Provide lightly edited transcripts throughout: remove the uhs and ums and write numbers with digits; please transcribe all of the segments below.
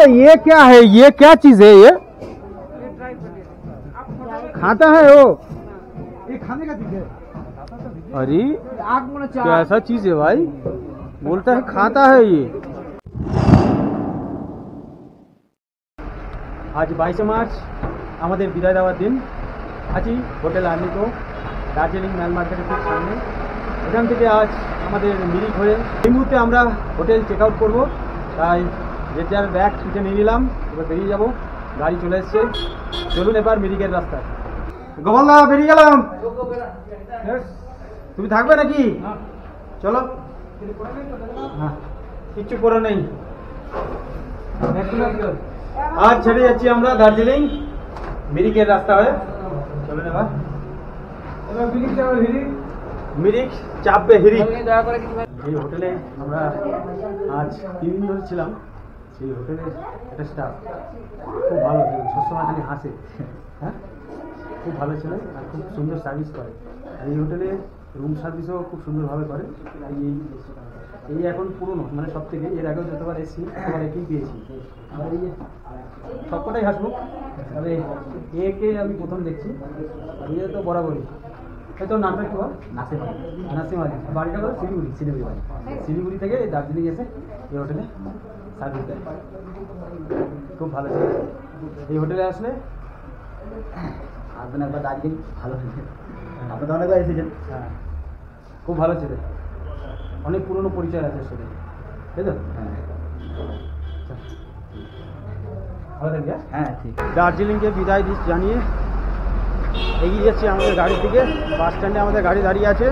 ये क्या है, ये क्या चीज है? ये खाता है वो? ये खाने का चीज है। अरे क्या ऐसा चीज है भाई, बोलता है खाता है ये। आज 22 মার্চ আমাদের বিদায় দেওয়ার দিন। আছি হোটেল আর্নিকো, দার্জিলিং ম্যাল মার্কেটের ঠিক সামনে। এখান থেকে আজ আমাদের মিরিক হয়ে এই মুহূর্তে আমরা হোটেল চেক আউট করবো, তাই যে যার ব্যাগ ছুটে নিয়ে নিলাম, এবার বেরিয়ে যাব। গাড়ি চলে এসছে, চলুন এবার মিরিকের রাস্তায়। গোপালদা বেরিয়ে গেলাম, তুমি থাকবে নাকি? চলো। হ্যাঁ, কিচ্ছু করে নেই। আজ ছেড়ে যাচ্ছি আমরা দার্জিলিং মিরিকের রাস্তা হয়ে। চলুন এবার মিরিক চাপবে হিরিক। এই হোটেলে আমরা আজ 3 দিন ধরে ছিলাম। সেই হোটেলের একটা স্টাফ খুব ভালো, সবসময় খালি হাসে। হ্যাঁ, খুব ভালো ছিল আর খুব সুন্দর সার্ভিস করে। আর এই হোটেলে রুম সার্ভিসও খুব সুন্দরভাবে করে। এই এখন পুরনো, মানে সব থেকে এর আগেও যতবার এসেছি ততবার একেই পেয়েছি। আর এই সবকটাই হাসবো, তবে একে আমি প্রথম দেখছি। আর এই তো বরাবরই। এই তোর নামটা একটু নাসিম আলী। নাসিম আলী, বাড়িটা হলো শিলিগুড়ি বাড়ি। শিলিগুড়ি থেকে দার্জিলিং এসে এই হোটেলে সার্ভিস দেয়, খুব ভালো ছিল। এই হোটেলে আসলে আসবেন একবার, দার্জিলিং ভালো ছিল। আপনার তো অনেকবার এসেছেন। হ্যাঁ, খুব ভালো ছিল, অনেক পুরনো পরিচয় আছে সাথে, তাই তো? ভালো থাকবে। হ্যাঁ ঠিক। দার্জিলিংকে বিদায় জানিয়ে এগিয়ে যাচ্ছি আমাদের গাড়ি থেকে। বাস স্ট্যান্ডে আমাদের গাড়ি দাঁড়িয়ে আছে।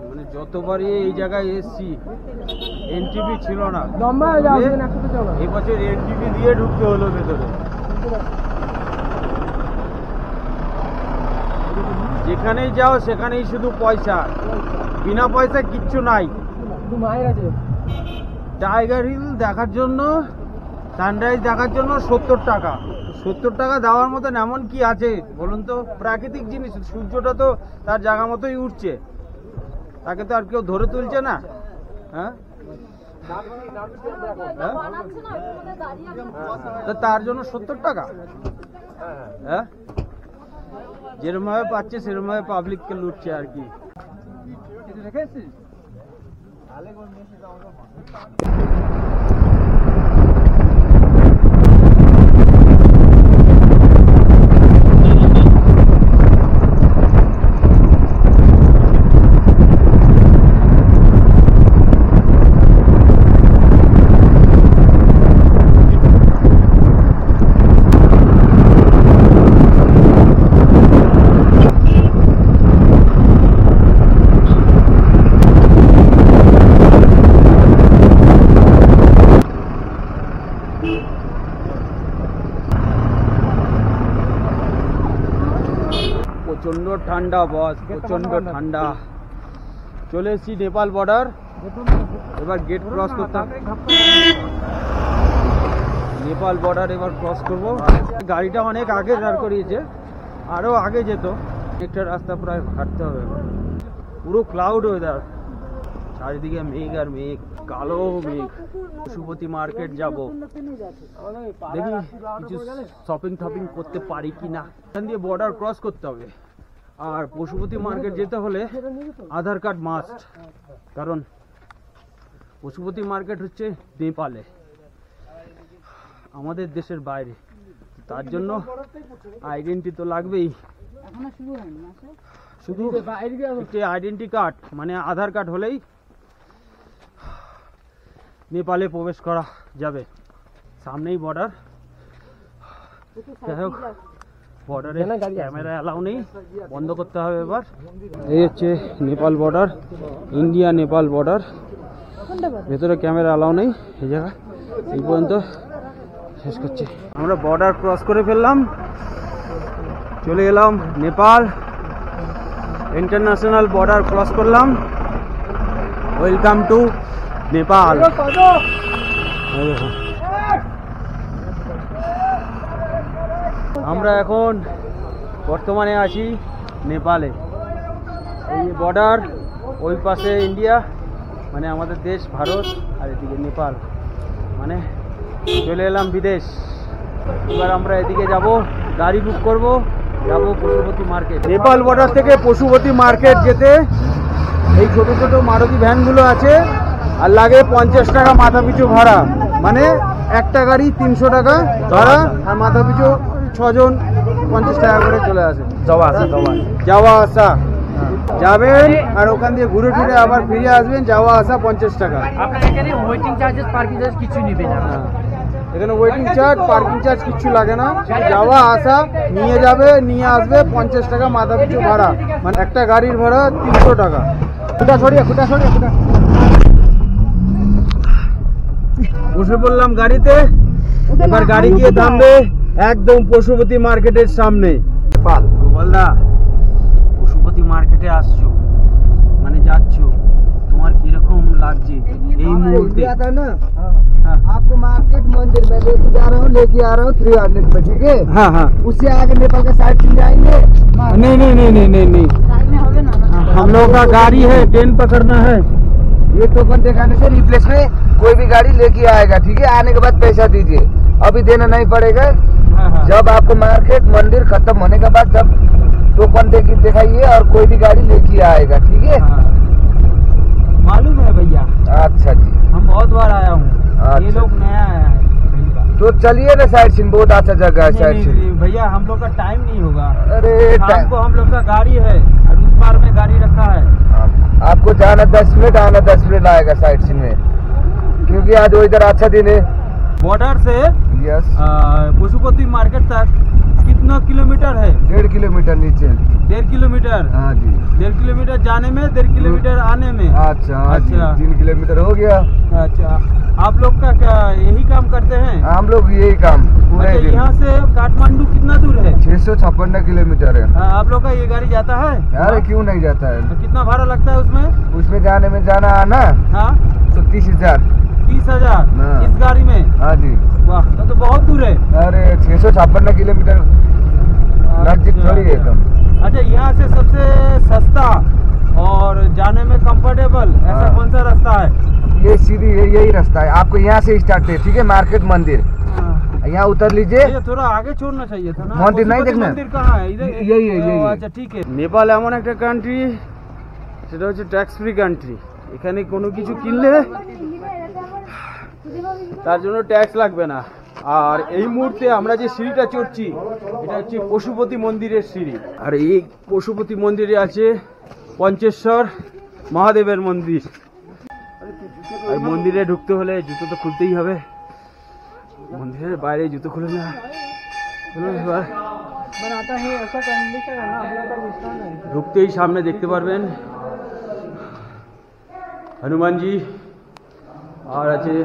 মানে যতবারই এই জায়গায় এসছি এনটিভি ছিল না, এবছর এনটিভি দিয়ে ঢুকতে হলো ভেতরে। যেখানেই যাও সেখানেই শুধু পয়সা, বিনা পয়সায় কিচ্ছু নাই। টাইগার হিল দেখার জন্য, সানরাইজ দেখার জন্য 70 টাকা। 70 টাকা দেওয়ার মতন এমন কি আছে বলুন তো? প্রাকৃতিক জিনিস, সূর্যটা তো তার জায়গা মতোই উঠছে, তাকে তো আর কেউ ধরে তুলছে না। হ্যাঁ, তার জন্য 70 টাকা? হ্যাঁ, যেরকম ভাবে পাচ্ছে সেরকম ভাবে পাবলিককে লুটছে আর কি। প্রচন্ড ঠান্ডা বস, প্রচন্ড ঠান্ডা। চলে এসেছি নেপাল বর্ডার, এবার গেট ক্রস করতে হবে। নেপাল বর্ডার এবার ক্রস করব। গাড়িটা অনেক আগে দাঁড় করিয়েছে, আরো আগে যেত। একটা রাস্তা প্রায় হাঁটতে হবে। পুরো ক্লাউড ওয়েদার, চারিদিকে মেঘ আর মেঘ, কালো মেঘ। পশুপতি মার্কেট যাব, দেখি কিছু শপিং টপিং করতে পারি কিনা। এখান দিয়ে বর্ডার ক্রস করতে হবে। আর পশুপতি মার্কেট যেতে হলে আধার কার্ড মাস্ট, কারণ পশুপতি মার্কেট হচ্ছে নেপালে, আমাদের দেশের বাইরে। তার জন্য আইডেন্টি তো লাগবেই। শুধু একটি আইডেন্টি কার্ড মানে আধার কার্ড হলেই নেপালে প্রবেশ করা যাবে। সামনেই বর্ডার। যাই হোক, বর্ডারে ক্যামেরা অ্যালাউ নেই, বন্ধ করতে হবে এবার। এই হচ্ছে Nepal border, India Nepal border. ভেতরে ক্যামেরা অ্যালাউ নেই। এই জায়গা এই পর্যন্ত শেষ করছে। আমরা বর্ডার ক্রস করে ফেললাম। চলে এলাম নেপাল ইন্টারন্যাশনাল বর্ডার ক্রস করলাম। Welcome to Nepal. আমরা এখন বর্তমানে আছি নেপালে। এই বর্ডার, ওই পাশে ইন্ডিয়া মানে আমাদের দেশ ভারত, আর এদিকে নেপাল মানে চলে এলাম বিদেশ। এবার আমরা এদিকে যাব, গাড়ি বুক করব, যাব পশুপতি মার্কেট। নেপাল বর্ডার থেকে পশুপতি মার্কেট যেতে এই ছোট ছোট মারুতি ভ্যানগুলো আছে, আর লাগে 50 টাকা মাথা পিছু ভাড়া, মানে একটা গাড়ি 300 টাকা ভাড়া, আর মাথা পিছু 6 জন 50 টাকা করে চলে আসে। যাওয়া আসা যাবেন আর ওখান দিয়ে ঘুরে ফিরে আবার ফিরে আসবেন, যাওয়া আসা 50 টাকা। আপনার এখানে ওয়েটিং চার্জেস পার্কিং চার্জ কিছু নেবে না। এখানে ওয়েটিং চার্জ পার্কিং চার্জ কিচ্ছু লাগে না, যাওয়া আসা নিয়ে যাবে নিয়ে আসবে, 50 টাকা মাথা পিছু ভাড়া, মানে একটা গাড়ির ভাড়া 300 টাকা। খুঁটা সরিয়ে বসে পড়লাম গাড়িতে। এবার গাড়ি গিয়ে থামবে একদম পশুপতি মার্কেটের সামনে। গোপালদা, পশুপতি মার্কেটে আসছো মানে যাচ্ছ, তোমার কিরকম লাগছে এই মুহূর্তে? आपको मार्केट मंदिर में लेके जा रहा हूँ, लेके आ रहा हूँ 300 पे, ठीक है? हाँ हाँ, उससे आगे नेपाल का साइड सीन जाएंगे। नहीं, हम लोग का गाड़ी है, ट्रेन पकड़ना है। ये टोकन दिखाने से रिप्लेस में कोई भी गाड़ी लेके आएगा, ठीक है? आने के बाद पैसा दीजिए, अभी देना नहीं पड़ेगा। जब आपको मार्केट मंदिर खत्म होने के बाद जब टोकन दिखाइए और कोई भी गाड़ी लेके आएगा, ठीक है? मालूम है भैया। अच्छा जी, हम बहुत बार आया हूँ, ये लोग नया आया है पहली बार। तो चलिए ना साइड सीन, बहुत अच्छा जगह है साइड सीन। नहीं, भैया हम लोग का टाइम नहीं होगा, अरे शाम को हम लोग का गाड़ी है और उस बार में गाड़ी रखा है। आपको जाना 10 मिनट, आना 10 मिनट आएगा साइड सीन में, क्योंकि आज वो इधर अच्छा दिन है। बॉर्डर से यस, पशुपति मार्केट तक कितना किलोमीटर है? 1.5 किलोमीटर नीचे। 1.5 किलोमीटर? हाँ जी, 1.5 किलोमीटर जाने में, 1.5 किलोमीटर आने में। अच्छा, 3 किलोमीटर हो गया। अच्छा, आप लोग का क्या यही काम करते हैं? हम लोग यही काम पूरे अच्छा, दिन। यहाँ से काठमांडू कितना दूर है? 656 किलोमीटर है। आप लोग का ये गाड़ी जाता है? अरे क्यों नहीं जाता है? तो कितना भाड़ा लगता है उसमें? उसमें जाने में जाना आना हाँ, तो 30,000। 30,000 हाँ। इस गाड़ी में? हाँ जी। वाह, तो बहुत दूर है। अरे 656 किलोमीटर नजदीक थोड़ी है तुम। अच्छा, यहाँ से सबसे सस्ता और जाने में कंफर्टेबल ऐसा हाँ। कौन सा रास्ता है? ये सीधी यही रास्ता है, आपको यहाँ से स्टार्ट है, ठीक है? मार्केट मंदिर, यहाँ उतर लीजिए। ये थोड़ा आगे छोड़ना चाहिए था ना। मंदिर नहीं पशुपति देखना? मंदिर कहाँ है? इधर यही है, यही है। अच्छा ठीक है। নেপাল এমন একটা কান্ট্রি, সেটা হচ্ছে ট্যাক্স ফ্রি কান্ট্রি। এখানে কোনো কিছু কিনলে তার জন্য ট্যাক্স লাগবে না। আর এই মুহূর্তে আমরা যে সিঁড়িটা চড়ছি এটা হচ্ছে পশুপতি মন্দিরের সিঁড়ি, আর এই পশুপতি মন্দিরে আছে পঞ্চেশ্বর মহাদেবের মন্দির। আর মন্দিরে ঢুকতে হলে জুতো তো খুলতেই হবে, মন্দিরের বাইরে জুতো খুলে না। এবার ঢুকতেই সামনে দেখতে পারবেন হনুমানজি, আর আছে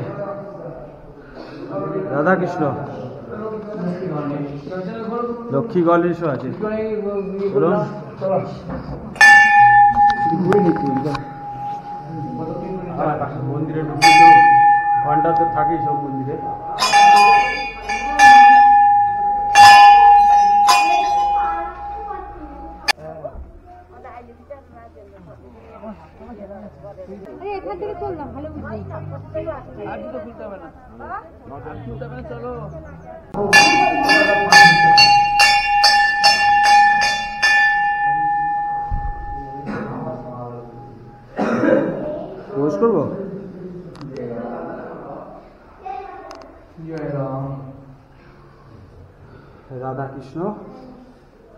রাধা কৃষ্ণ, লক্ষ্মী গণেশ আছে। বলুন, মন্দিরে ঢুকতে তো ঘন্টা তো থাকেই সব মন্দিরে। এখান থেকে চললাম ভালো বুঝলি। আর জুতো খুলতে হবে না, খুলতে হবে না, চলো। পোজ করবো? রাধা কৃষ্ণ,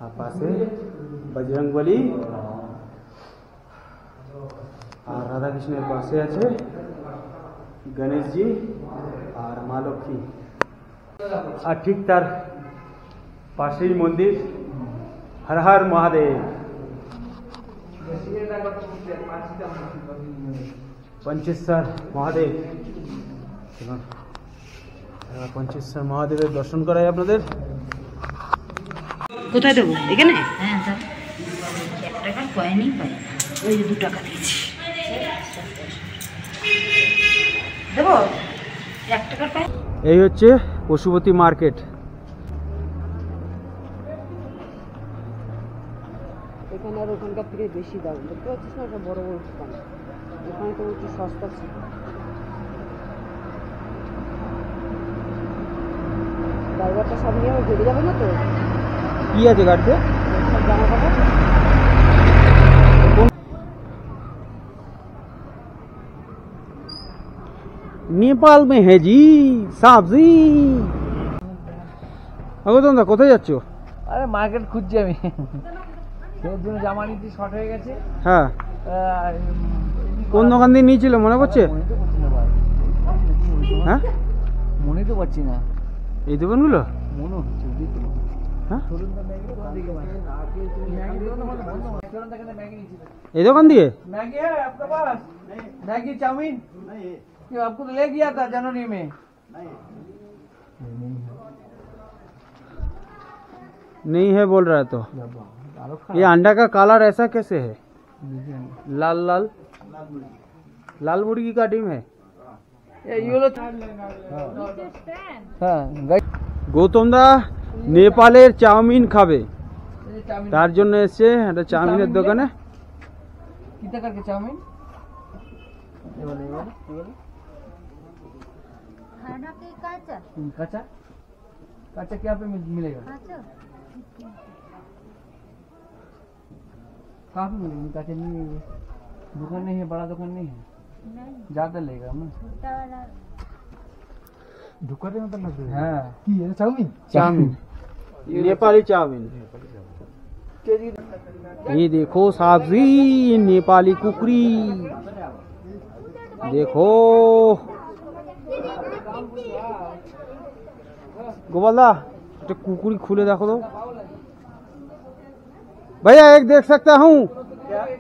আর পাশে বজরংবলী, আর রাধা কৃষ্ণের পাশে আছে গণেশজি আর মা লক্ষ্মী, আর ঠিক তার পাশেই মন্দির হর হর মহাদেব। পঞ্চেশ্বর মহাদেব, পঞ্চেশ্বর মহাদেবের দর্শন করাই আপনাদের। কোথায় দেবো এখানে? হ্যাঁ স্যার, 1 টাকার কয়েনই পাই, ওই যে 2 টাকা দিয়েছি। দেবো 1 টাকার কয়েন। এই হচ্ছে পশুপতি মার্কেট। এখানে আর ওখানকার থেকে বেশি দাম, দেখতে পাচ্ছিস না, একটা বড় বড় দোকান। এখানে তো একটু সস্তা ছিল। ড্রাইভারটা সব নিয়ে ঘুরে যাবে না তো? কি আছে গাড়িতে? সব জামা কাপড়। नेपाल में है जी सब्जी। তোমরা কোথায় যাচ্ছ? আরে মার্কেট খুঁজছি আমি, সেই জন্য জামা নিতে শর্ট হয়ে গেছে। হ্যাঁ, কোন দোকান দিয়ে নিয়েছিল মনে পড়ছে? হ্যাঁ, মনে তো পাচ্ছি না। এই দোকানগুলো মনে হচ্ছে হ্যাঁ, এই দোকান দিয়ে मैगी है आपके पास? मैगी चाउमीन ये आपको तो ले गया था जनवरी में। नहीं है बोल रहा है तो ये अंडा का कलर ऐसा कैसे है? लाल लाल लाल मुर्गी का डिम है। ये लो। हाँ গৌতম দা নেপালের চাউমিন খাবে, তার জন্য এসছে একটা চাউমিনের দোকানে। কি টাকার কে চাউমিন? खाना के काचा काचा काचा क्या पे मिलेगा? काचा कहाँ पे मिलेगी काचा? नहीं, दुकान नहीं है, बड़ा दुकान नहीं है, नहीं ज्यादा लेगा ना। छोटा वाला दुकान में तो लग रहा है। हाँ की है चाउमीन? Chowmein, Nepali chowmein. ये देखो सब्जी, नेपाली कुकरी देखो। गोपाल दा एक कुकरी खुले देखो तो भैया, एक देख सकता हूँ?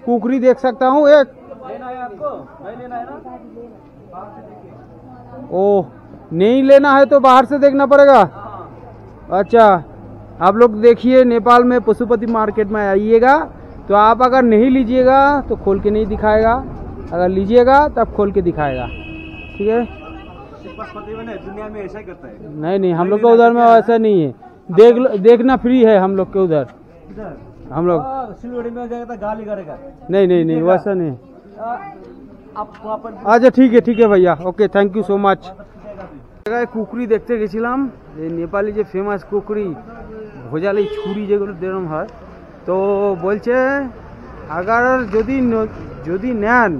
कुकरी देख सकता हूँ एक? लेना है आपको? नहीं लेना है ना? ओह, नहीं लेना है तो बाहर से देखना पड़ेगा। अच्छा, आप लोग देखिए नेपाल में पशुपति मार्केट में आइएगा तो आप अगर नहीं लीजिएगा तो खोल के नहीं दिखाएगा, अगर लीजिएगा तब खोल के दिखाएगा, ठीक है? दुनिया में ऐसा ही करता है। नहीं नहीं, हम लोग का उधर में वैसा नहीं है। देखना फ्री है हम लोग के उधर। हम लोग सिलगुड़ी में जाएगा तो गाली करेगा। नहीं नहीं नहीं, वैसा नहीं। आप वहाँ पर अच्छा ठीक है भैया, ओके, थैंक यू सो माच। জায়গায় কুকরি দেখতে গেছিলাম, এই নেপালি যে ফেমাস কুকরি ভোজালি ছুরি যেগুলো দেরম হয়, তো বলছে আগার যদি নেন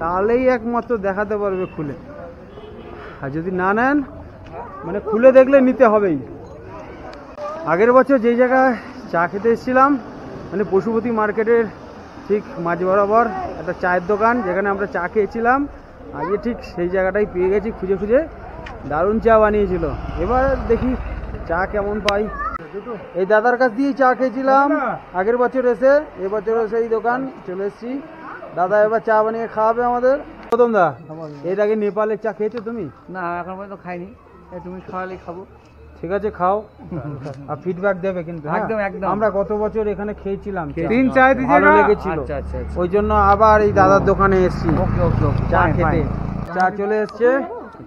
তাহলেই একমাত্র দেখাতে পারবে খুলে, আর যদি না নেন মানে খুলে দেখলে নিতে হবেই। আগের বছর যেই জায়গায় চা খেতে এসেছিলাম, মানে পশুপতি মার্কেটের ঠিক মাঝ বরাবর একটা চায়ের দোকান, যেখানে আমরা চা খেয়েছিলাম, আজকে ঠিক সেই জায়গাটাই পেয়ে গেছি খুঁজে খুঁজে। দারুণ চা বানিয়েছিল। এবার দেখি চা কেমন পাই। এই দাদার কাছ দিয়েই চা খেয়েছিলাম আগের বছর এসে, এবছরও সেই দোকান চলে এসেছি। দাদা এবার চা বানিয়ে খাওয়াবে আমাদের। গৌতম দা, এর আগে নেপালের চা খেয়েছো তুমি? না, এখন পর্যন্ত খাইনি, তুমি খাওয়ালে খাবো। ঠিক আছে, খাও আর ফিডব্যাক দেবে কিন্তু। একদম একদম। আমরা গত বছর এখানে খেয়েছিলাম, তিন চায় দিয়েছে, ভালো লেগেছিল। আচ্ছা আচ্ছা, ওই জন্য আবার এই দাদার দোকানে এসেছি ওকে ওকে ওকে, চা খেতে। চা চলে এসছে,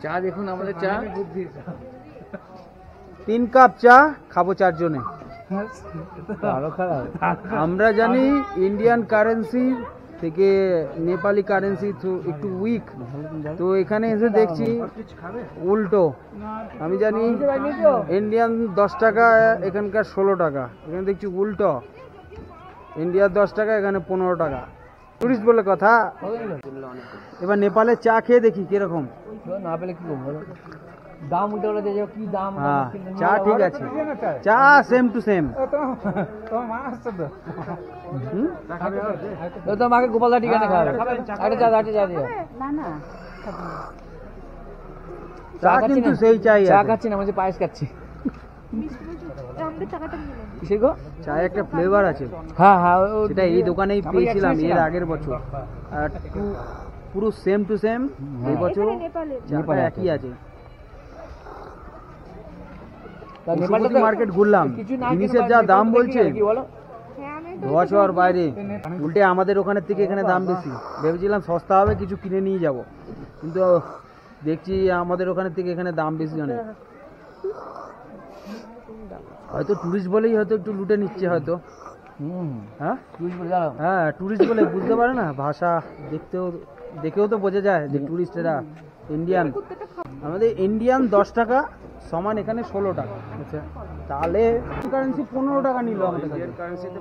চা দেখুন আমাদের চা 3 কাপ চা খাবো 4 জনে। আরো খারাপ। আমরা জানি ইন্ডিয়ান কারেন্সি থেকে নেপালি কারেন্সি একটু উইক, তো এখানে এসে দেখছি উল্টো। আমি জানি ইন্ডিয়ান 10 টাকা, এখানকার 16 টাকা। এখানে দেখছি উল্টো, ইন্ডিয়ার 10 টাকা, এখানে 15 টাকা। টুরিস্ট বলে কথা। এবার নেপালের চা খেয়ে দেখি কিরকম। না পেলে কি করবো, দাম উঠে বলে যে কি দাম। হ্যাঁ, চা ঠিক আছে, চা সেম টু সেম। তো আমাকে গোপালদা ঠিকানা খাওয়াবে। আরে চা দিয়ে না না চা কিন্তু সেই চাই। চা খাচ্ছি না, মানে পায়েস খাচ্ছি। আমাকে টাকাটা মিলে কিসের গো? চায়ে একটা ফ্লেভার আছে। হ্যাঁ হ্যাঁ, সেটা এই দোকানেই পেয়েছিলাম এর আগের বছর, আর পুরো সেম টু সেম। এই বছর নেপালে চাটা একই আছে। পশুপতি মার্কেট ঘুরলাম, জিনিসের যা দাম বলছে ধোয়া ছোঁয়ার বাইরে। উল্টে আমাদের ওখানের থেকে এখানে দাম বেশি। ভেবেছিলাম সস্তা হবে, কিছু কিনে নিয়ে যাব, কিন্তু দেখছি আমাদের ওখানের থেকে এখানে দাম বেশি অনেক। হয়তো টুরিস্ট বলেই হয়তো একটু লুটে নিচ্ছে হয়তো। হ্যাঁ হ্যাঁ, টুরিস্ট বলে বুঝতে পারে না, ভাষা দেখেও তো বোঝা যায় যে টুরিস্টেরা ইন্ডিয়ান। আমাদের ইন্ডিয়ান 10 টাকা সমান এখানে 16 টাকা। আচ্ছা, তাহলে কারেন্সি 15 টাকা নিল আমাদের কাছে।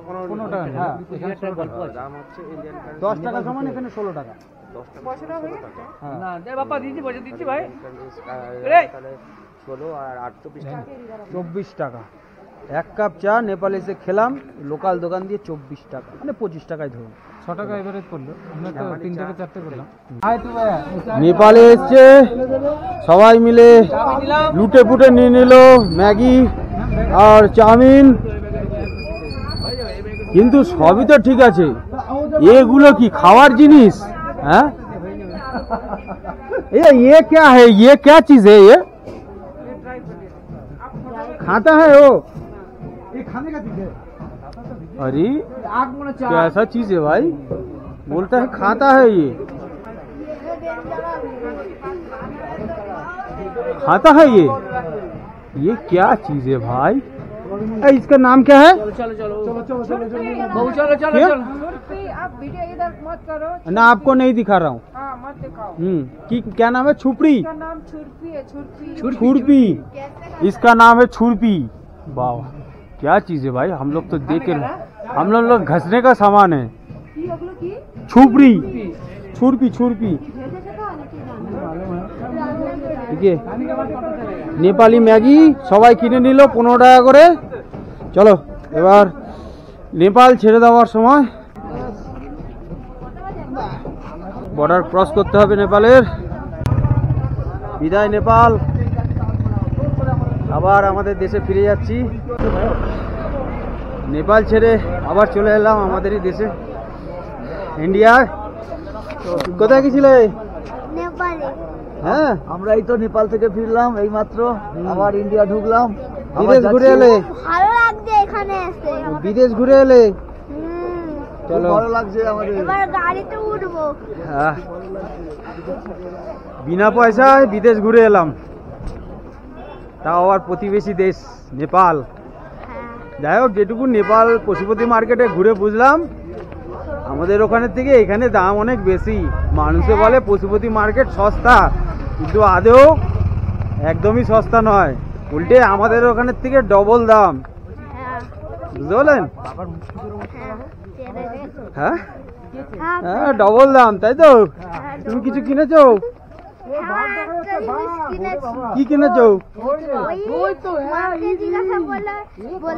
15 টাকা, হ্যাঁ, 10 টাকা সমান এখানে 16 টাকা। হ্যাঁ, বাবা দিচ্ছি ভাই 24 টাকা। 1 কাপ চা নেপালে এসে খেলাম, লোকাল দোকান দিয়ে 24 টাকা, মানে 25 টাকায় ধরুন। 6 টাকা এভারেজ পড়লো, আমরা তো 3 থেকে 4টে করলাম। নেপালে এসছে সবাই মিলে লুটে পুটে নিয়ে নিল ম্যাগি আর চাউমিন, কিন্তু সবই তো ঠিক আছে, এগুলো কি খাওয়ার জিনিস? হ্যাঁ, ये क्या है, ये क्या चीज है, ये खाता है वो? ये खाने का चीज है। अरे कैसा चीज है भाई, बोलता है खाता है, खाता है ये क्या चीज है भाई? इसका नाम क्या है? चलो आप वीडियो इधर मत करो ना, आपको नहीं दिखा रहा हूँ। हाँ मत दिखाओ। क्या नाम है? छुपड़ी। इसका नाम छुरपी है। छुरपी, इसका नाम है छुरपी। वाह, क्या चीज है भाई, हम लोग तो देख के हम लोग घसने का सामान है। छुपड़ी, छुरपी, छुरपी। ठीक है, নেপালি ম্যাগি সবাই কিনে নিল 15 টাকা করে। চলো এবার নেপাল ছেড়ে দেওয়ার সময় বর্ডার ক্রস করতে হবে নেপালের। বিদায় নেপাল, আবার আমাদের দেশে ফিরে যাচ্ছি। নেপাল ছেড়ে আবার চলে এলাম আমাদেরই দেশে, ইন্ডিয়ায়। কোথায় গেছিলে? নেপালে। হ্যাঁ, আমরা এই তো নেপাল থেকে ফিরলাম এইমাত্র, আবার ইন্ডিয়া ঢুকলাম। বিদেশ ঘুরে এলে? ভালো লাগছে এখানে এসে। বিদেশ ঘুরে এলে? চলো, ভালো লাগছে আমাদের। এবার গাড়িতে উঠবো। হ্যাঁ, বিনা পয়সায় বিদেশ ঘুরে এলাম, তাও আবার প্রতিবেশী দেশ নেপাল। যাই হোক, যেটুকু নেপাল পশুপতি মার্কেটে ঘুরে বুঝলাম, আমাদের ওখানের থেকে এখানে দাম অনেক বেশি। মানুষে বলে পশুপতি মার্কেট সস্তা, কিন্তু আদেও একদমই সস্তা নয়, উল্টে আমাদের ওখানের থেকে ডবল দাম। বুঝতে পারলেন? হ্যাঁ হ্যাঁ, ডবল দাম, তাই তো? তুমি কিছু কিনেছো? কি কিনেছো?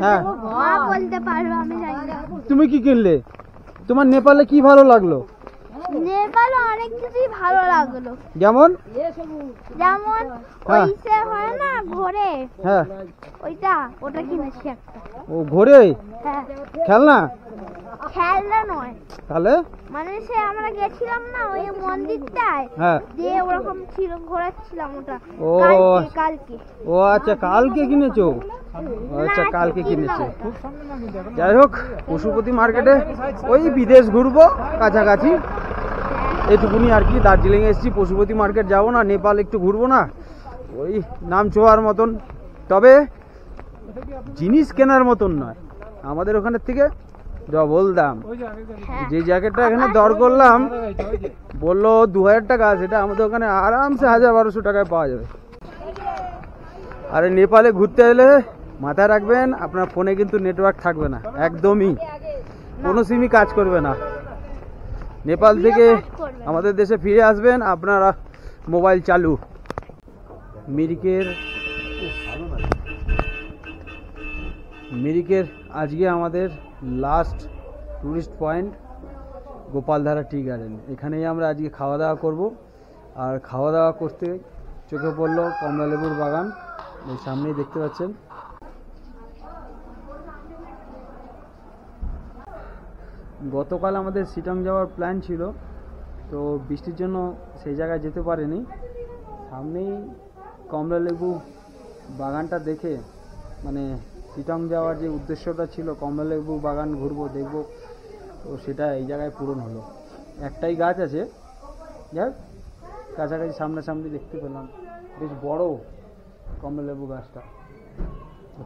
হ্যাঁ, তুমি কি কিনলে? তোমার নেপালে কি ভালো লাগলো? নেপালে অনেক কিছুই ভালো লাগলো। যেমন? যেমন হ্যাঁ, ওইসে হয় না ঘোরে, হ্যাঁ, ওটা কিনেছি একটা। ও ঘোরে? হ্যাঁ, খেলনা? খেলনা নয়, তাহলে মানে সে আমরা গেছিলাম না ওই মন্দিরটায়, হ্যাঁ, দিয়ে ওরকম ছিল, ঘোরাচ্ছিলাম ওটা। ও কালকে। ও আচ্ছা, কালকে কিনেছো? আচ্ছা, কালকে কিনেছো। যাই হোক, পশুপতি মার্কেটে ওই বিদেশ ঘুরবো কাছাকাছি, এটুকুনি আর কি। দার্জিলিং এসেছি, পশুপতি মার্কেট যাবো না, নেপাল একটু ঘুরবো না, ওই নাম ছোঁয়ার মতন। তবে জিনিস কেনার মতন নয়, আমাদের ওখানের থেকে ডবল দাম। যে জ্যাকেটটা এখানে দর করলাম বললো 2000 টাকা, সেটা আমাদের ওখানে আরামসে 1000-1200 টাকায় পাওয়া যাবে। আর নেপালে ঘুরতে এলে মাথায় রাখবেন, আপনার ফোনে কিন্তু নেটওয়ার্ক থাকবে না, একদমই কোনো সিমই কাজ করবে না। নেপাল থেকে আমাদের দেশে ফিরে আসবেন, আপনারা মোবাইল চালু। মিরিকের আজকে আমাদের last tourist point Gopaldhara tea garden. এখানেই আমরা আজকে খাওয়া দাওয়া করব। আর খাওয়া দাওয়া করতে চোখে পড়লো কমলা লেবুর বাগান, এই সামনেই দেখতে পাচ্ছেন। গতকাল আমাদের শিলং যাওয়ার প্ল্যান ছিল, তো বৃষ্টির জন্য সেই জায়গায় যেতে পারিনি। সামনেই কমলা লেবু বাগানটা দেখে মানে চিটং যাওয়ার যে উদ্দেশ্যটা ছিল কমলালেবু বাগান ঘুরবো দেখবো, তো সেটা এই জায়গায় পূরণ হলো। একটাই গাছ আছে, যাই হোক কাছাকাছি সামনাসামনি দেখতে পেলাম, বেশ বড় কমলালেবু গাছটা,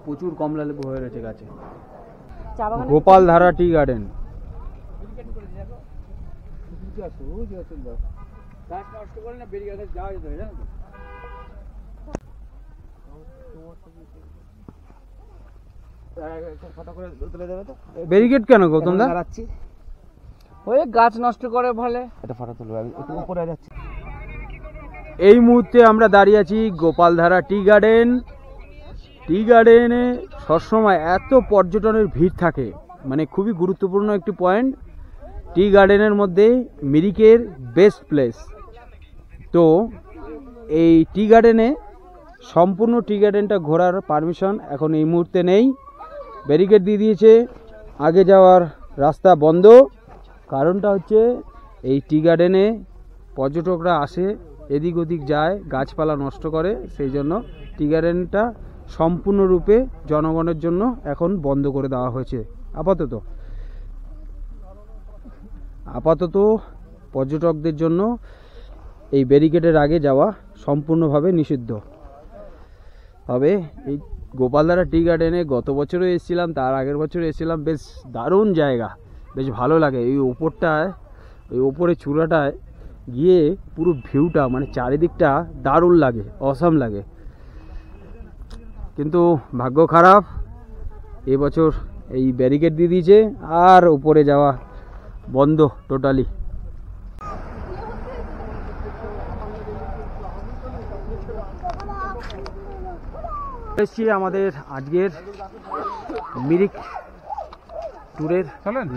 প্রচুর কমলালেবু হয়ে রয়েছে গাছে। চা বাগানে গোপালধারা টি গার্ডেন। ব্যারিকেড কেন গৌতম দা? ওই গাছ নষ্ট করে বলে। এই মুহূর্তে আমরা দাঁড়িয়ে আছি গোপালধারা টি গার্ডেন। টি গার্ডেনে সবসময় এত পর্যটনের ভিড় থাকে, মানে খুবই গুরুত্বপূর্ণ একটি পয়েন্ট। টি গার্ডেনের মধ্যে মিরিকের বেস্ট প্লেস। তো এই টি গার্ডেনে সম্পূর্ণ টি গার্ডেনটা ঘোরার পারমিশন এখন এই মুহূর্তে নেই, ব্যারিকেড দিয়ে দিয়েছে, আগে যাওয়ার রাস্তা বন্ধ। কারণটা হচ্ছে এই টি গার্ডেনে পর্যটকরা আসে, এদিক ওদিক যায়, গাছপালা নষ্ট করে, সেই জন্য টি গার্ডেনটা সম্পূর্ণরূপে জনগণের জন্য এখন বন্ধ করে দেওয়া হয়েছে। আপাতত পর্যটকদের জন্য এই ব্যারিকেডের আগে যাওয়া সম্পূর্ণভাবে নিষিদ্ধ। তবে এই গোপালধারা টি গার্ডেনে গত বছরও এসেছিলাম, তার আগের বছরও এসেছিলাম, বেশ দারুণ জায়গা, বেশ ভালো লাগে। এই ওপরটায়, ওই ওপরে চূড়াটায় গিয়ে পুরো ভিউটা মানে চারিদিকটা দারুণ লাগে, অসাম লাগে। কিন্তু ভাগ্য খারাপ, এবছর এই ব্যারিকেড দিয়ে দিয়েছে আর উপরে যাওয়া বন্ধ টোটালি। এসছি আমাদের আজকের মিরিক ট্যুরের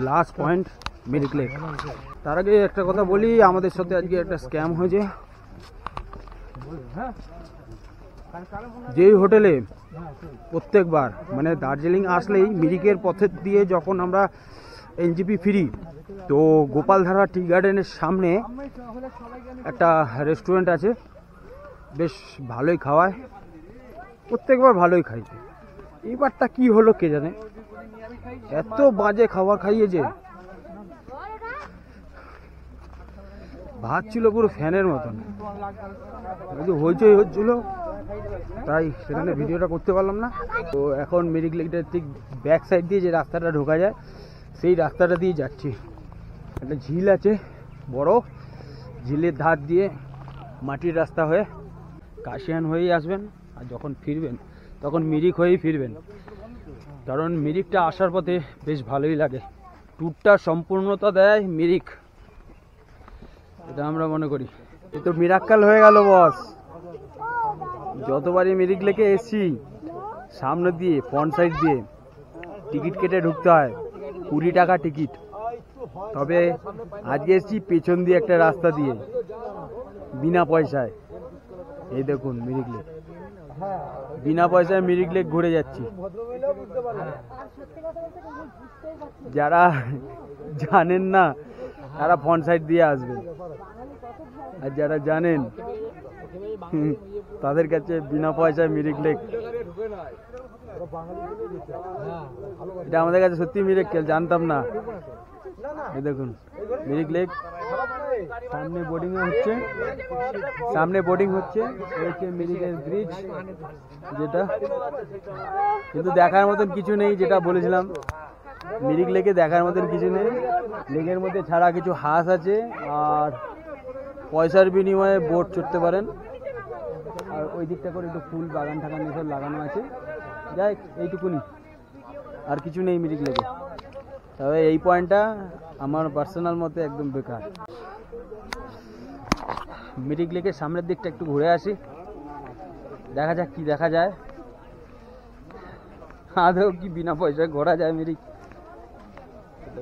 লাস্ট পয়েন্ট মিরিক লেক। তার আগে একটা কথা বলি, আমাদের সাথে আজকে একটা স্ক্যাম হয়েছে। যেই হোটেলে প্রত্যেকবার মানে দার্জিলিং আসলেই মিরিকের পথের দিয়ে যখন আমরা এনজিপি ফিরি, তো গোপালধারা টি গার্ডেনের সামনে একটা রেস্টুরেন্ট আছে, বেশ ভালোই খাওয়ায়, প্রত্যেকবার ভালোই খাই। এইবারটা কি হলো কে জানে, এত বাজে খাবার খাইয়েছে। ভাত ছিল পুরো ফ্যানের মতন, হইচই হচ্ছিল, তাই সেখানে ভিডিওটা করতে পারলাম না। তো এখন মিরিক লেকটার ঠিক ব্যাক সাইড দিয়ে যে রাস্তাটা ঢোকা যায়, সেই রাস্তাটা দিয়ে যাচ্ছি। একটা ঝিল আছে বড়, ঝিলের ধার দিয়ে মাটির রাস্তা হয়ে কাশিয়ান হয়েই আসবেন, আর যখন ফিরবেন তখন মিরিক হয়েই ফিরবেন। কারণ মিরিকটা আসার পথে বেশ ভালোই লাগে, ট্যুরটা সম্পূর্ণতা দেয় মিরিক, এটা আমরা মনে করি। এ তো মিরাক্কাল হয়ে গেল বস। যতবারই মিরিক লেকে এসছি সামনে দিয়ে ফ্রন্ট সাইড দিয়ে টিকিট কেটে ঢুকতে হয়, 20 টাকা টিকিট। তবে আজকে এসছি পেছন দিয়ে একটা রাস্তা দিয়ে বিনা পয়সায়। এই দেখুন মিরিক লেক, বিনা পয়সায় মিরিক লেক ঘুরে যাচ্ছি। যারা জানেন না তারা ফ্রন্ট সাইড দিয়ে আসবেন, আর যারা জানেন তাদের কাছে বিনা পয়সায় মিরিক লেক। এটা আমাদের কাছে সত্যি মিরাক্কেল, জানতাম না। এই দেখুন মিরিক লেক, সামনে বোটিং হচ্ছে, সামনে বোটিং হচ্ছে, মিরিকের ব্রিজ যেটা, কিন্তু দেখার মতন কিছু নেই। যেটা বলেছিলাম, মিরিক লেকে দেখার মতন কিছু নেই। লেকের মধ্যে ছাড়া কিছু হাঁস আছে, আর পয়সার বিনিময়ে বোট চড়তে পারেন। আর ওই দিকটা করে একটু ফুল বাগান ঠাগান এসব লাগানো আছে, যাই এইটুকুনি, আর কিছু নেই মিরিক লেকে। তবে এই পয়েন্টটা আমার পার্সোনাল মতে একদম বেকার। মিরিক লেকের সামনের দিকটা একটু ঘুরে আসি, দেখা যাক কি দেখা যায়, আদৌ কি বিনা পয়সায় ঘোরা যায় মিরিক।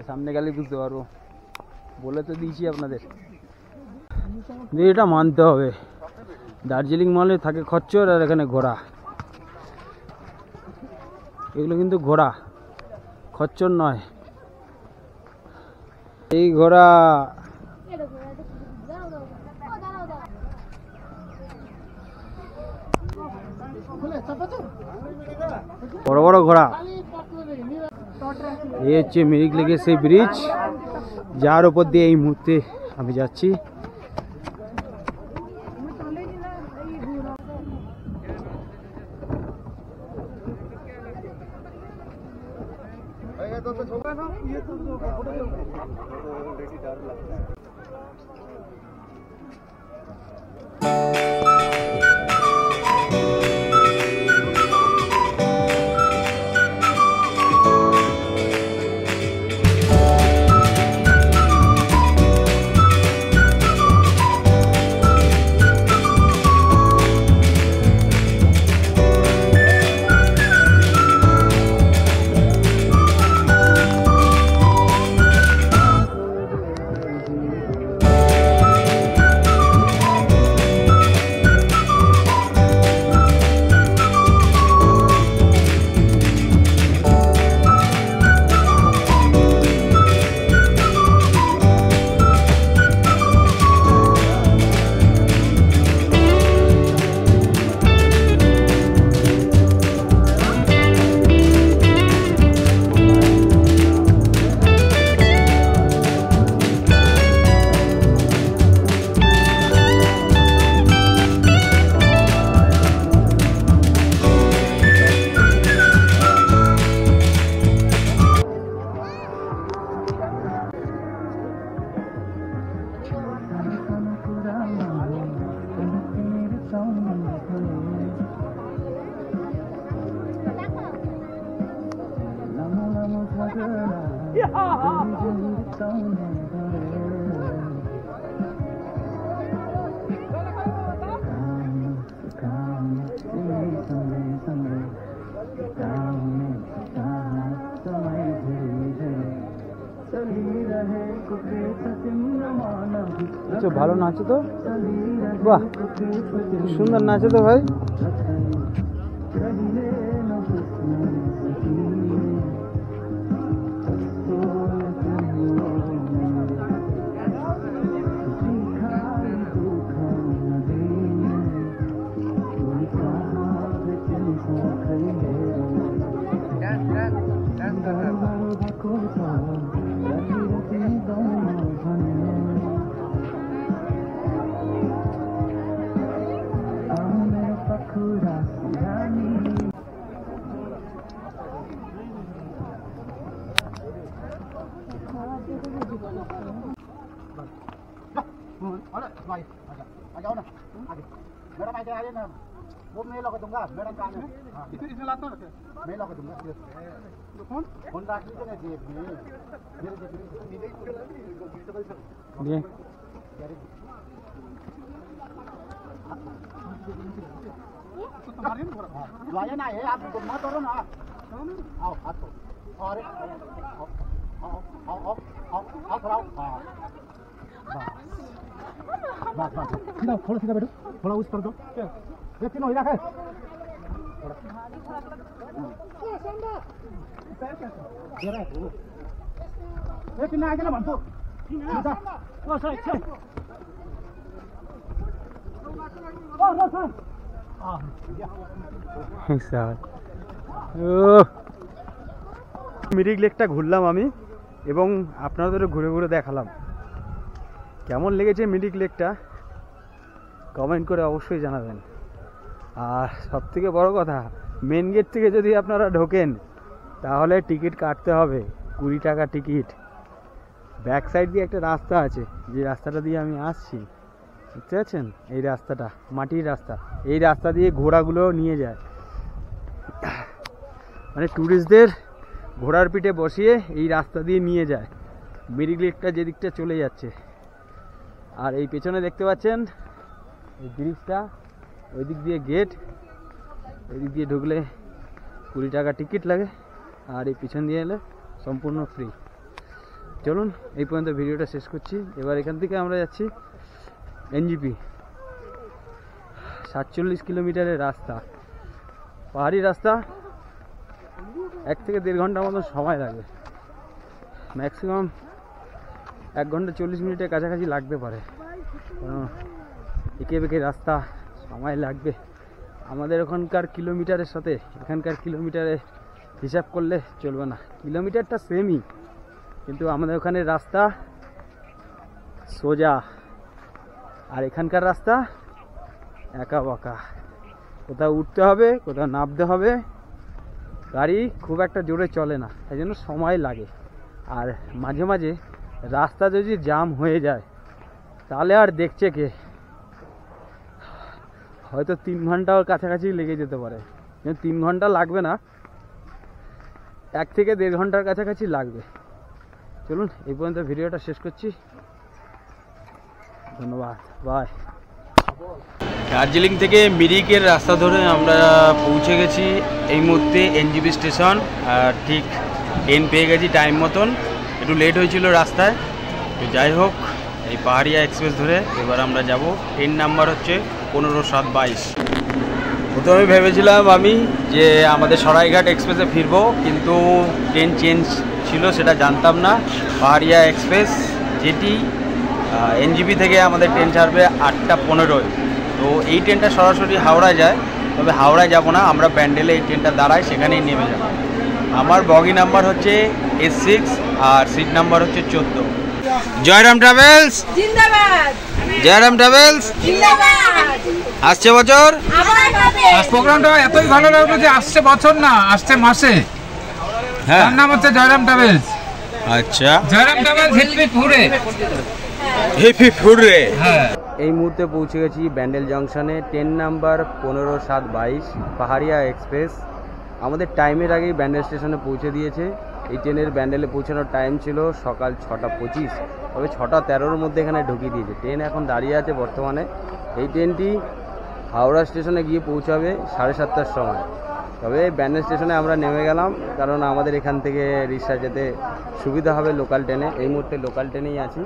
সামনে গেলে বুঝতে পারবো, বলে তো দিয়েছি আপনাদের। এটা মানতে হবে, দার্জিলিং মলে থাকে খচ্চর আর এখানে ঘোড়া। এগুলো কিন্তু ঘোড়া, খচ্চর নয়। এই ঘোড়া বড় বড় ঘোড়া। এই হচ্ছে মিরিক লেকের সেই ব্রিজ যার উপর দিয়ে এই মুহূর্তে আমি যাচ্ছি। ভালো নাচে তো, বাহ সুন্দর নাচে তো ভাই। मैडम आगे आइए ना, वो मैं लगा दूंगा, मैडम काम है। इसमें लाता हूँ मैं लगा दूंगा। फोन फोन रख लीजिए ना जेब में, मेरे जेब में। ये लाया ना है, आप मत करो ना। आओ हाथ को, अरे आओ थोड़ा हाँ बस बस सीधा थोड़ा सीधा बैठो, थोड़ा उस कर दो। ये तीनों इधर है। ये तीनों आगे ना बनतो। सीधा वो सही सही वो सही মিরিক লেকটা ঘুরলাম আমি এবং আপনাদেরও ঘুরে ঘুরে দেখালাম। কেমন লেগেছে মিরিক লেকটা কমেন্ট করে অবশ্যই জানাবেন। আর সবথেকে বড় কথা, মেন গেট থেকে যদি আপনারা ঢোকেন তাহলে টিকিট কাটতে হবে, 20 টাকা টিকিট। ব্যাক সাইড দিয়ে একটা রাস্তা আছে, যে রাস্তাটা দিয়ে আমি আসছি, দেখতে পাচ্ছেন এই রাস্তাটা, মাটির রাস্তা। এই রাস্তা দিয়ে ঘোড়াগুলো নিয়ে যায়, মানে ট্যুরিস্টদের ঘোড়ার পিঠে বসিয়ে এই রাস্তা দিয়ে নিয়ে যায়। মিরিক লেকটা যেদিকটা চলে যাচ্ছে। আর এই পেছনে দেখতে পাচ্ছেন এই ব্রিজটা, ওই দিক দিয়ে গেট, ওই দিক দিয়ে ঢুকলে 20 টাকা টিকিট লাগে, আর এই পিছন দিয়ে এলে সম্পূর্ণ ফ্রি। চলুন এই পর্যন্ত ভিডিওটা শেষ করছি। এবার এখান থেকে আমরা যাচ্ছি এনজিপি, 47 কিলোমিটারের রাস্তা, পাহাড়ি রাস্তা। 1 থেকে 1.5 ঘন্টার মতো সময় লাগে, ম্যাক্সিমাম 1 ঘন্টা 40 মিনিটের কাছাকাছি লাগতে পারে, কারণ এঁকে বেঁকে রাস্তা, সময় লাগবে। আমাদের ওখানকার কিলোমিটারের সাথে এখানকার কিলোমিটারে হিসাব করলে চলবে না। কিলোমিটারটা সেমই, কিন্তু আমাদের ওখানে রাস্তা সোজা আর এখানকার রাস্তা একা বাঁকা, কোথাও উঠতে হবে কোথাও নামতে হবে। গাড়ি খুব একটা জোরে চলে না, তাই জন্য সময় লাগে। আর মাঝে মাঝে রাস্তা যদি জ্যাম হয়ে যায় তাহলে আর দেখছে কে, হয়তো 3 ঘন্টার কাছাকাছি লেগে যেতে পারে। 3 ঘন্টা লাগবে না, 1 থেকে 1.5 ঘন্টার কাছাকাছি লাগবে। চলুন এই পর্যন্ত ভিডিওটা শেষ করছি, ধন্যবাদ, বাই। দার্জিলিং থেকে মিরিকের রাস্তা ধরে আমরা পৌঁছে গেছি এই মুহূর্তে এনজিপি স্টেশন। আর ঠিক ট্রেন পেয়ে গেছি টাইম মতন, একটু লেট হয়েছিল রাস্তায়। তো যাই হোক, এই পাহাড়িয়া এক্সপ্রেস ধরে এবার আমরা যাব। ট্রেন নাম্বার হচ্ছে 15/7/22। প্রথমে ভেবেছিলাম আমি যে আমাদের সরাইঘাট এক্সপ্রেসে ফিরবো, কিন্তু ট্রেন চেঞ্জ ছিল সেটা জানতাম না। পাহাড়িয়া এক্সপ্রেস যেটি এনজিপি থেকে আমাদের ট্রেন ছাড়বে 8:15। তো এই ট্রেনটা সরাসরি হাওড়া যায়, তবে হাওড়ায় যাব না, আমরা ব্যান্ডেলে এই ট্রেনটা দাঁড়াই, সেখানেই নেমে যাব। আমার বগি নাম্বার হচ্ছে S6 আর সিট নাম্বার হচ্ছে 14। জয়রাম ট্রাভেলস জিন্দাবাদ, জয়রাম ট্রাভেলস জিন্দাবাদ। আসছে বছর। আবার প্রোগ্রামটা এতই ভালো লাগলো যে আসছে বছর না, আসছে মাসে। হ্যাঁ, তার নাম হচ্ছে জয়রাম ট্রাভেলস। আচ্ছা, জয়রাম ট্রাভেলস হিটপি ঘুরে। হেপি ফুডরে। হ্যাঁ, এই মুহূর্তে পৌঁছে গেছি ব্যান্ডেল জংশনে। ট্রেন নাম্বার 15/7/22 পাহাড়িয়া এক্সপ্রেস। আমাদের টাইমের আগেই ব্যান্ডেল স্টেশনে পৌঁছে দিয়েছে। এই ট্রেনের ব্যান্ডেলে পৌঁছানোর টাইম ছিল সকাল 6:25, তবে 6:13-র মধ্যে এখানে ঢুকিয়ে দিয়েছে। ট্রেন এখন দাঁড়িয়ে আছে বর্তমানে। এই ট্রেনটি হাওড়া স্টেশনে গিয়ে পৌঁছাবে 7:30-র সময়। তবে ব্যান্ডেল স্টেশনে আমরা নেমে গেলাম, কারণ আমাদের এখান থেকে রিক্সা যেতে সুবিধা হবে লোকাল ট্রেনে। এই মুহূর্তে লোকাল ট্রেনেই আছি।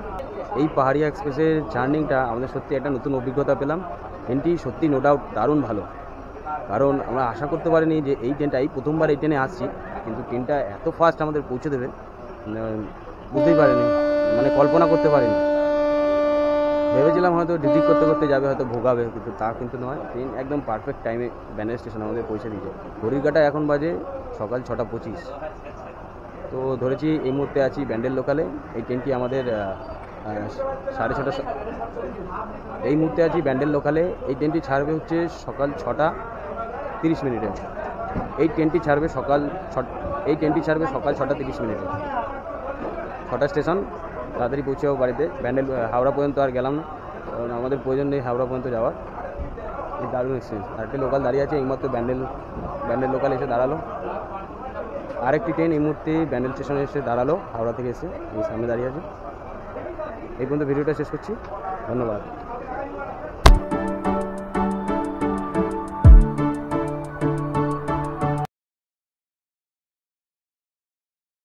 এই পাহাড়িয়া এক্সপ্রেসের জার্নিটা আমাদের সত্যি একটা নতুন অভিজ্ঞতা পেলাম। ট্রেনটি সত্যি নো ডাউট দারুণ ভালো, কারণ আমরা আশা করতে পারিনি যে এই ট্রেনটা, এই প্রথমবার এই ট্রেনে আসছি, কিন্তু ট্রেনটা এত ফাস্ট আমাদের পৌঁছে দেবে বুঝতেই পারিনি, মানে কল্পনা করতে পারিনি। ভেবেছিলাম হয়তো ডিজিট করতে করতে যাবে, হয়তো ভোগাবে, কিন্তু তা কিন্তু নয়। ট্রেন একদম পারফেক্ট টাইমে ব্যান্ডেল স্টেশন আমাদের পৌঁছে দিয়েছে। ঘড়ির কাঁটা এখন বাজে সকাল 6:25। তো ধরেছি এই মুহূর্তে আছি ব্যান্ডেল লোকালে। এই ট্রেনটি আমাদের 6:30। এই মুহূর্তে আছি ব্যান্ডেল লোকালে। এই ট্রেনটি ছাড়বে হচ্ছে সকাল 6:30। এই ট্রেনটি ছাড়বে সকাল 6:30। 6টা স্টেশন, তাড়াতাড়ি পৌঁছে যাবো বাড়িতে। ব্যান্ডেল হাওড়া পর্যন্ত আর গেলাম না, কারণ আমাদের প্রয়োজন নেই হাওড়া পর্যন্ত যাওয়ার। এই দারুণ এক্সপিরিয়েন্স। আরেকটি লোকাল দাঁড়িয়ে আছে, এইমাত্র ব্যান্ডেল লোকাল এসে দাঁড়ালো। আরেকটি ট্রেন এই মুহূর্তে ব্যান্ডেল স্টেশনে এসে দাঁড়ালো, হাওড়া থেকে এসে এই সামনে দাঁড়িয়ে আছে। এই পর্যন্ত ভিডিওটা শেষ করছি, ধন্যবাদ।